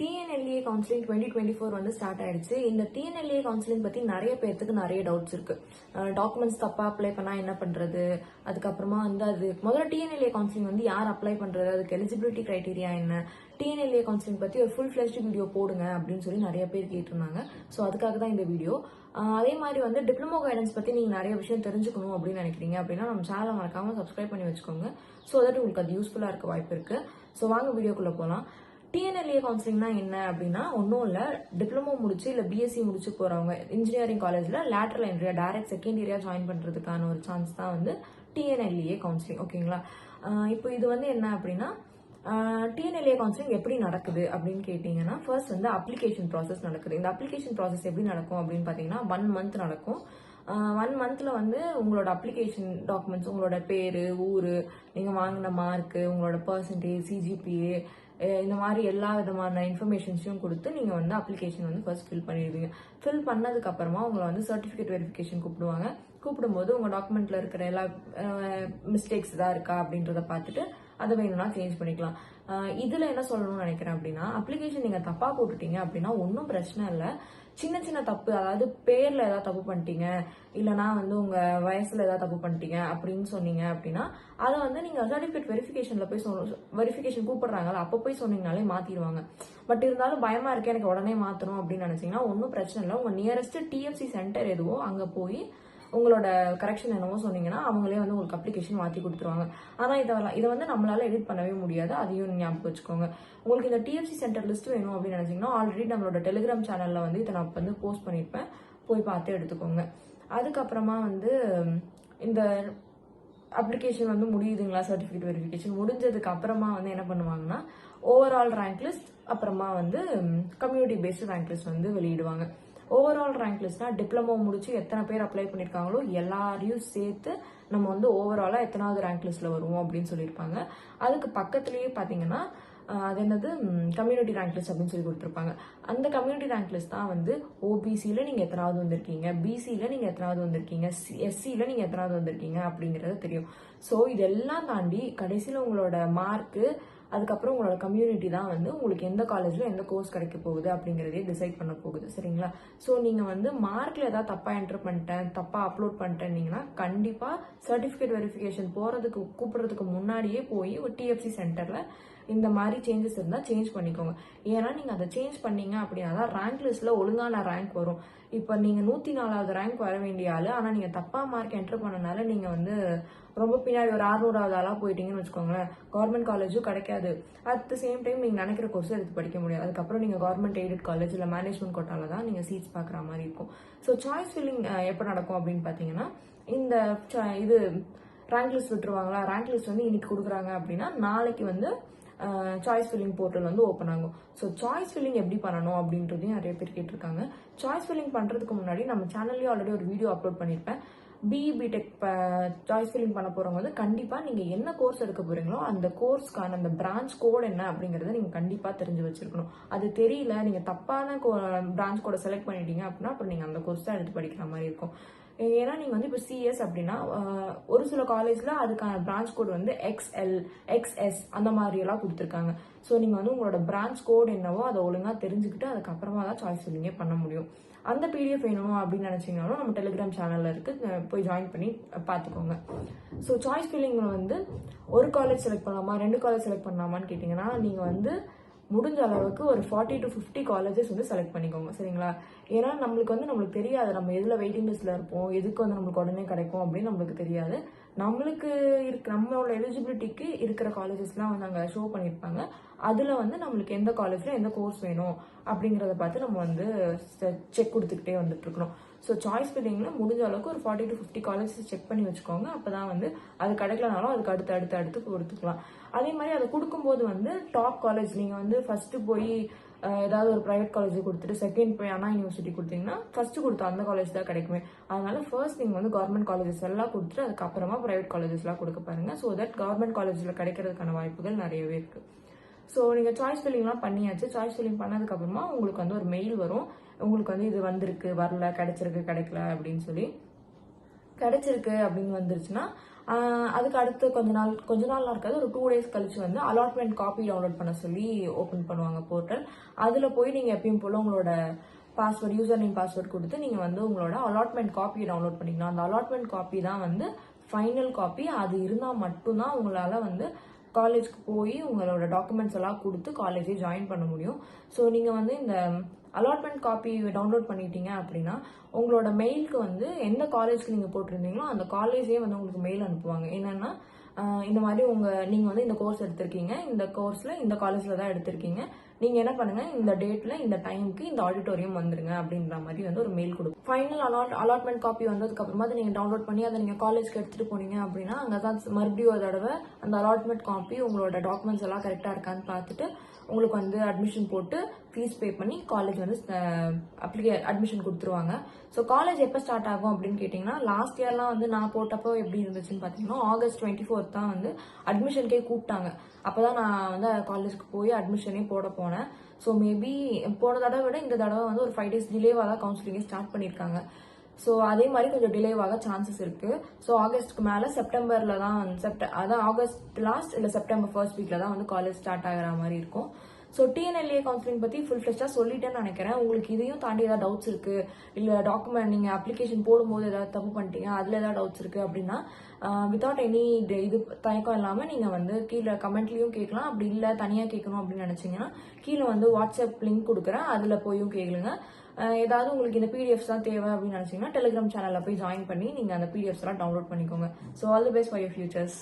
TNLA counselling 2024 வந்து start ஆயிடுச்சு. இந்த TNLA கவுன்சிலிங் பத்தி நிறைய பேருக்கு நிறைய டவுட்ஸ் இருக்கு. டாக்குமெண்ட்ஸ் தப்பா அப்ளை பண்ணா என்ன பண்றது, அதுக்கப்புறமா வந்து அது முதல்ல TNLA கவுன்சிலிங் வந்து யார் அப்ளை பண்றது, அதுக்கு எலிஜிபிலிட்டி கிரைட்டீரியா என்ன, TNLA கவுன்சிலிங் பத்தி ஒரு ஃபுல் ஃபிளெஜ்ட் வீடியோ போடுங்க அப்படின்னு சொல்லி நிறைய பேர் கேட்டிருந்தாங்க. ஸோ அதுக்காக தான் இந்த வீடியோ. அதே மாதிரி வந்து டிப்ளமோ கைடன்ஸ் பத்தி நீங்க நிறைய விஷயம் தெரிஞ்சுக்கணும் அப்படின்னு நினைக்கிறீங்க அப்படின்னா நம்ம சேனலை மறக்காம சப்ஸ்கிரைப் பண்ணி வச்சுக்கோங்க. ஸோ தட் உங்களுக்கு அது யூஸ்ஃபுல்லா இருக்க வாய்ப்பு இருக்கு. ஸோ வாங்க வீடியோக்குள்ள போகலாம். TNLA கவுன்சிலிங்னா என்ன அப்படின்னா ஒன்றும் இல்லை, டிப்ளமோ முடிச்சு இல்லை பிஎஸ்சி முடிச்சு போறவங்க இன்ஜினியரிங் காலேஜில் லேட்டரல் என்ட்ரியா டைரக்ட் செகண்ட் இயரியா ஜாயின் பண்றதுக்கான ஒரு சான்ஸ் தான் வந்து TNLA கவுன்சிலிங். ஓகேங்களா? இப்போ இது வந்து என்ன அப்படின்னா TNLA கவுன்சிலிங் எப்படி நடக்குது அப்படின்னு கேட்டீங்கன்னா ஃபர்ஸ்ட் வந்து அப்ளிகேஷன் ப்ராசஸ் நடக்குது. இந்த அப்ளிகேஷன் ப்ராசஸ் எப்படி நடக்கும் அப்படின்னு பார்த்தீங்கன்னா 1 month நடக்கும். 1 monthல வந்து உங்களோட அப்ளிகேஷன் டாக்குமெண்ட்ஸ், உங்களோட பேரு, ஊரு, நீங்க வாங்கின மார்க்கு, உங்களோட பர்சன்டேஜ், CGPA, இந்த மாதிரி எல்லா விதமான இன்ஃபர்மேஷன்ஸையும் கொடுத்து நீங்க வந்து அப்ளிகேஷன் வந்து ஃபர்ஸ்ட் ஃபில் பண்ணிடுவீங்க. ஃபில் பண்ணதுக்கு அப்புறமா உங்களை வந்து சர்டிஃபிகேட் வெரிஃபிகேஷன் கூப்பிடுவாங்க. கூப்பிடும்போது உங்க டாக்குமெண்ட்ல இருக்கிற எல்லா மிஸ்டேக்ஸ் தான் இருக்கா அப்படின்றத பார்த்துட்டு அதை வேணும்னா சேஞ்ச் பண்ணிக்கலாம். இதுல என்ன சொல்லணும்னு நினைக்கிறேன் அப்படின்னா அப்ளிகேஷன் நீங்க தப்பா போட்டுட்டீங்க அப்படின்னா ஒன்றும் பிரச்சனை இல்லை. சின்ன சின்ன தப்பு, அதாவது பேர்ல ஏதாவது தப்பு பண்ணிட்டீங்க, இல்லைனா வந்து உங்க வயசுல ஏதாவது தப்பு பண்ணிட்டீங்க அப்படின்னு சொன்னீங்க அப்படின்னா அதை வந்து நீங்க சர்டிஃபிகேட் வெரிஃபிகேஷன்ல போய் வெரிஃபிகேஷன் கூப்பிடுறாங்கல்ல அப்போ போய் சொன்னீங்கனாலே மாத்திடுவாங்க. பட் இருந்தாலும் பயமா இருக்கு எனக்கு உடனே மாத்தணும் அப்படின்னு நினைச்சீங்கன்னா ஒன்றும் பிரச்சனை இல்லை. உங்க நியரஸ்ட் TFC சென்டர் எதுவோ அங்க போய் உங்களோட கரெக்ஷன் என்னவோ சொன்னீங்கன்னா அவங்களே வந்து உங்களுக்கு அப்ளிகேஷன் மாற்றி கொடுத்துருவாங்க. ஆனால் இதை வந்து நம்மளால எடிட் பண்ணவே முடியாது, அதையும் ஞாபகம் வச்சுக்கோங்க. உங்களுக்கு இந்த TFC சென்டர் லிஸ்ட் வேணும் அப்படின்னு நினைச்சீங்கன்னா ஆல்ரெடி நம்மளோட டெலிகிராம் சேனல்ல வந்து இதை நான் வந்து போஸ்ட் பண்ணியிருப்பேன், போய் பார்த்து எடுத்துக்கோங்க. அதுக்கப்புறமா வந்து இந்த அப்ளிகேஷன் வந்து முடியுதுங்களா, சர்டிஃபிகேட் வெரிஃபிகேஷன் முடிஞ்சதுக்கு அப்புறமா வந்து என்ன பண்ணுவாங்கன்னா ஓவரால் ரேங்க் லிஸ்ட், அப்புறமா வந்து கம்யூனிட்டி பேஸ்டு ரேங்க் லிஸ்ட் வந்து வெளியிடுவாங்க. ஓவரால் ரேங்க் லிஸ்ட்னா டிப்ளமோ முடிச்சு எத்தனை பேர் அப்ளை பண்ணிருக்காங்களோ எல்லாரையும் சேர்த்து நம்ம வந்து ஓவராலா எத்தனாவது ரேங்க் லிஸ்ட்ல வருவோம் அப்படின்னு சொல்லியிருப்பாங்க. அதுக்கு பக்கத்துலயே பாத்தீங்கன்னா அது என்னது கம்யூனிட்டி ரேங்க் லிஸ்ட் அப்படின்னு சொல்லி கொடுத்துருப்பாங்க. அந்த கம்யூனிட்டி ரேங்க் லிஸ்ட் தான் வந்து OBCல நீங்க எத்தனாவது வந்திருக்கீங்க, BCல நீங்க எத்தனாவது வந்திருக்கீங்க, SCல நீங்க எத்தனாவது வந்திருக்கீங்க அப்படிங்கறது தெரியும். ஸோ இதெல்லாம் தாண்டி கடைசியில உங்களோட மார்க்கு, அதுக்கப்புறம் உங்களோட கம்யூனிட்டி தான் வந்து உங்களுக்கு எந்த காலேஜ்ல எந்த கோர்ஸ் கிடைக்க போகுது அப்படிங்கறதே டிசைட் பண்ண போகுது. சரிங்களா? ஸோ நீங்க வந்து மார்க்ல ஏதாவது தப்பா என்டர் பண்ணிட்டேன், தப்பா அப்லோட் பண்ணிட்டேன்னீங்கன்னா கண்டிப்பா சர்டிஃபிகேட் வெரிஃபிகேஷன் போறதுக்கு கூப்பிடுறதுக்கு முன்னாடியே போய் ஒரு TFC சென்டர்ல இந்த மாதிரி சேஞ்சஸ் இருந்தா சேஞ்ச் பண்ணிக்கோங்க. ஏன்னா நீங்க அதை சேஞ்ச் பண்ணீங்க அப்படின்னா தான் ரேங்க் லிஸ்ட்ல ஒழுங்கான ரேங்க் வரும். இப்ப நீங்க 104வது ரேங்க் வர வேண்டிய ஆளு, ஆனா நீங்க தப்பா மார்க் என்டர் பண்ணனால நீங்க வந்து ரொம்ப பின்னாடி ஒரு 600வது ஆளா போயிட்டீங்கன்னு வச்சுக்கோங்களேன், கவர்மெண்ட் காலேஜும் கிடைக்காது. அட் த சேம் டைம் நீங்க நினைக்கிற கோர்ஸ் எடுத்து படிக்க முடியாது. அதுக்கப்புறம் நீங்க கவர்மெண்ட் எய்டட் காலேஜ் இல்ல மேனேஜ்மெண்ட் கோட்டால தான் நீங்க சீட்ஸ் பாக்குற மாதிரி இருக்கும். ஸோ சாய்ஸ் ஃபில்லிங் எப்ப நடக்கும் அப்படின்னு பாத்தீங்கன்னா இந்த இது ரேங்க் லிஸ்ட் விட்டுருவாங்களா, ரேங்க் லிஸ்ட் வந்து இன்னைக்கு கொடுக்குறாங்க அப்படின்னா நாளைக்கு வந்து சாய்ஸ் ஃபில்லிங் போர்ட்டல் வந்து ஓப்பன் ஆகும். ஸோ சாய்ஸ் ஃபில்லிங் எப்படி பண்ணணும் அப்படின்றதையும் நிறைய பேர் கேட்டிருக்காங்க. சாய்ஸ் ஃபில்லிங் பண்றதுக்கு முன்னாடி நம்ம சேனல்லேயே ஆல்ரெடி ஒரு வீடியோ அப்லோட் பண்ணியிருப்பேன். BTech சாய்ஸ் ஃபில்லிங் பண்ண போறவங்க வந்து கண்டிப்பா நீங்க என்ன கோர்ஸ் எடுக்க போறீங்களோ அந்த கோர்ஸ்க்கான அந்த பிரான்ச் கோட் என்ன அப்படிங்கறத நீங்க கண்டிப்பா தெரிஞ்சு வச்சிருக்கணும். அது தெரியல, நீங்க தப்பான பிரான்ச் கோட செலக்ட் பண்ணிட்டீங்க அப்படின்னா அப்புறம் நீங்க அந்த கோர்ஸ் தான் எடுத்து படிக்கிற மாதிரி இருக்கும். ஏன்னா நீங்க வந்து இப்போ CS அப்படின்னா ஒரு சில காலேஜ்ல அதுக்கான பிரான்ச் கோட் வந்து XL, XS அந்த மாதிரி எல்லாம் கொடுத்துருக்காங்க. ஸோ நீங்க வந்து உங்களோட பிரான்ச் கோட் என்னவோ அதை ஒழுங்கா தெரிஞ்சுக்கிட்டு அதுக்கப்புறமா தான் சாய்ஸ் ஃபில்லிங்கே பண்ண முடியும். அந்த PDF வேணும் அப்படின்னு நினைச்சீங்கன்னாலும் நம்ம டெலிகிராம் சேனல்ல இருக்கு, போய் ஜாயின் பண்ணி பார்த்துக்கோங்க. ஸோ சாய்ஸ் ஃபில்லிங் வந்து ஒரு காலேஜ் செலக்ட் பண்ணலாமா, 2 காலேஜ் செலக்ட் பண்ணலாமான்னு கேட்டீங்கன்னா நீங்க வந்து முடிஞ்ச அளவுக்கு ஒரு 40 to 50 காலேஜஸ் வந்து செலக்ட் பண்ணிக்கோங்க. சரிங்களா? ஏன்னா நம்மளுக்கு தெரியாது நம்ம எதுல வெயிட்டிங் லிஸ்ட்ல இருப்போம், எதுக்கு வந்து நம்மளுக்கு உடனே கிடைக்கும் அப்படின்னு நம்மளுக்கு தெரியாது. நம்மளுக்கு நம்மளோட எலிஜிபிலிட்டிக்கு இருக்கிற காலேஜஸ்லாம் வந்து அங்கே ஷோ பண்ணியிருப்பாங்க. அதுல வந்து நம்மளுக்கு எந்த காலேஜ்ல எந்த கோர்ஸ் வேணும் அப்படிங்கறத பார்த்து நம்ம வந்து செக் கொடுத்துக்கிட்டே வந்துட்டு இருக்கணும். ஸோ சாய்ஸ் ஃபில்லிங்ல முடிஞ்ச அளவுக்கு ஒரு 40 to 50 காலேஜஸ் செக் பண்ணி வச்சுக்கோங்க. அப்பதான் வந்து அது கிடைக்கலனாலும் அதுக்கு அடுத்து கொடுத்துக்கலாம். அதே மாதிரி அதை கொடுக்கும்போது வந்து டாப் காலேஜ் நீங்க வந்து ஃபர்ஸ்ட் போய் ஏதாவது ஒரு பிரைவேட் காலேஜ் கொடுத்துட்டு செகண்ட் போய் அண்ணா யூனிவர்சிட்டி கொடுத்தீங்கன்னா ஃபர்ஸ்ட் கொடுத்த அந்த காலேஜ் தான் கிடைக்குமே. அதனால ஃபர்ஸ்ட் நீங்க வந்து கவர்மெண்ட் காலேஜஸ் எல்லாம் கொடுத்துட்டு அதுக்கப்புறமா பிரைவேட் காலேஜஸ் எல்லாம் கொடுக்க பாருங்க. ஸோ தட் கவர்மெண்ட் காலேஜ்ல கிடைக்கிறதுக்கான வாய்ப்புகள் நிறையவே இருக்கு. ஸோ நீங்கள் சாய்ஸ் ஃபில்லிங்லாம் பண்ணியாச்சு. சாய்ஸ் ஃபில்லிங் பண்ணதுக்கு அப்புறமா உங்களுக்கு வந்து ஒரு மெயில் வரும், உங்களுக்கு வந்து இது வந்திருக்கு, வரல, கிடைச்சிருக்கு, கிடைக்கல அப்படின்னு சொல்லி. கிடைச்சிருக்கு அப்படின்னு வந்துருச்சுன்னா அதுக்கு அடுத்து கொஞ்ச நாள்லாம் இருக்காது, ஒரு 2 days கழிச்சு வந்து அலாட்மெண்ட் காப்பி டவுன்லோட் பண்ண சொல்லி ஓப்பன் பண்ணுவாங்க போர்ட்டல். அதில் போய் நீங்கள் எப்பயும் போல் உங்களோட பாஸ்வேர்ட், யூசர் நேம் பாஸ்வேர்ட் கொடுத்து நீங்கள் வந்து உங்களோட அலாட்மெண்ட் காப்பியை டவுன்லோட் பண்ணிக்கலாம். அந்த அலாட்மெண்ட் காப்பி தான் வந்து ஃபைனல் காப்பி. அது இருந்தால் மட்டும்தான் உங்களால் வந்து காலேஜ்க்கு போய் உங்களோட டாக்குமெண்ட்ஸ் எல்லாம் கொடுத்து காலேஜே ஜாயின் பண்ண முடியும். ஸோ நீங்கள் வந்து இந்த அலாட்மெண்ட் காப்பி டவுன்லோட் பண்ணிட்டீங்க அப்படின்னா உங்களோட மெயிலுக்கு வந்து எந்த காலேஜ்க்கு நீங்கள் போட்டிருந்தீங்களோ அந்த காலேஜே வந்து உங்களுக்கு மெயில் அனுப்புவாங்க. என்னன்னா இந்த மாதிரி நீங்கள் வந்து இந்த கோர்ஸ் எடுத்திருக்கீங்க, இந்த கோர்ஸில் இந்த காலேஜில் தான் எடுத்திருக்கீங்க, நீங்கள் என்ன பண்ணுங்க, இந்த டேட்டில் இந்த டைமுக்கு இந்த ஆடிட்டோரியம் வந்துருங்க அப்படின்ற மாதிரி வந்து ஒரு மெயில் கொடுக்கும். ஃபைனல் அலாட்மெண்ட் காப்பி வந்ததுக்கப்புறமா அதை நீங்கள் டவுன்லோட் பண்ணி அதை நீங்கள் காலேஜ்க்கு எடுத்துகிட்டு போனீங்க அப்படின்னா அங்கே தான் மறுபடியும் ஒரு தடவை அந்த அலாட்மெண்ட் காப்பி உங்களோட டாக்குமெண்ட்ஸ் எல்லாம் கரெக்டாக இருக்கான்னு பார்த்துட்டு உங்களுக்கு வந்து அட்மிஷன் போட்டு ஃபீஸ் பே பண்ணி காலேஜ் வந்து அட்மிஷன் கொடுத்துருவாங்க. ஸோ காலேஜ் எப்போ ஸ்டார்ட் ஆகும் அப்படின்னு கேட்டிங்கன்னா, லாஸ்ட் இயர்லாம் வந்து நான் போட்டப்போ எப்படி இருந்துச்சுன்னு பார்த்தீங்கன்னா August 24 தான் வந்து அட்மிஷனுக்கே கூப்பிட்டாங்க. அப்போ தான் நான் வந்து காலேஜுக்கு போய் அட்மிஷனே போட போனேன். ஸோ மேபி போன தடவை விட இந்த தடவை வந்து ஒரு 5 days டிலேவாக தான் கவுன்சிலிங்கே ஸ்டார்ட் பண்ணியிருக்காங்க. ஸோ அதே மாதிரி கொஞ்சம் டிலேவாக சான்சஸ் இருக்குது. ஸோ ஆகஸ்ட்க்கு மேலே செப்டம்பரில் தான் அதான் ஆகஸ்ட் லாஸ்ட் இல்லை செப்டம்பர் ஃபர்ஸ்ட் வீக்கில் தான் வந்து காலேஜ் ஸ்டார்ட் ஆகிற மாதிரி இருக்கும். ஸோ டிஎன்எல்ஏ கவுன்சிலிங் பற்றி ஃபுல் ஃப்ளெஷ்டாக சொல்லிட்டேன்னு நினைக்கிறேன். உங்களுக்கு இதையும் தாண்டி ஏதாவது டவுட்ஸ் இருக்குது, இல்லை டாக்குமெண்ட் நீங்கள் அப்ளிகேஷன் போடும்போது ஏதாவது தப்பு பண்ணிட்டீங்க, அதில் ஏதாவது டவுட்ஸ் இருக்குது அப்படின்னா வித்தவுட் எனி இது தயக்கம் இல்லாமல் நீங்கள் வந்து கீழே கமெண்ட்லேயும் கேட்கலாம். அப்படி இல்லை தனியாக கேட்கணும் அப்படின்னு நினச்சிங்கன்னா கீழே வந்து வாட்ஸ்அப் லிங்க் கொடுக்குறேன், அதில் போயும் கேளுங்க. ஏதாவது உங்களுக்கு இந்த பிடிஎஃப்ஸ் தான் தேவை அப்படின்னு நினச்சிங்கன்னா டெலிகிராம் சேனலில் போய் ஜாயின் பண்ணி நீங்கள் அந்த பிடிஎஃப்ஸ் எல்லாம் டவுன்லோட் பண்ணிக்கோங்க. So all the best for your features.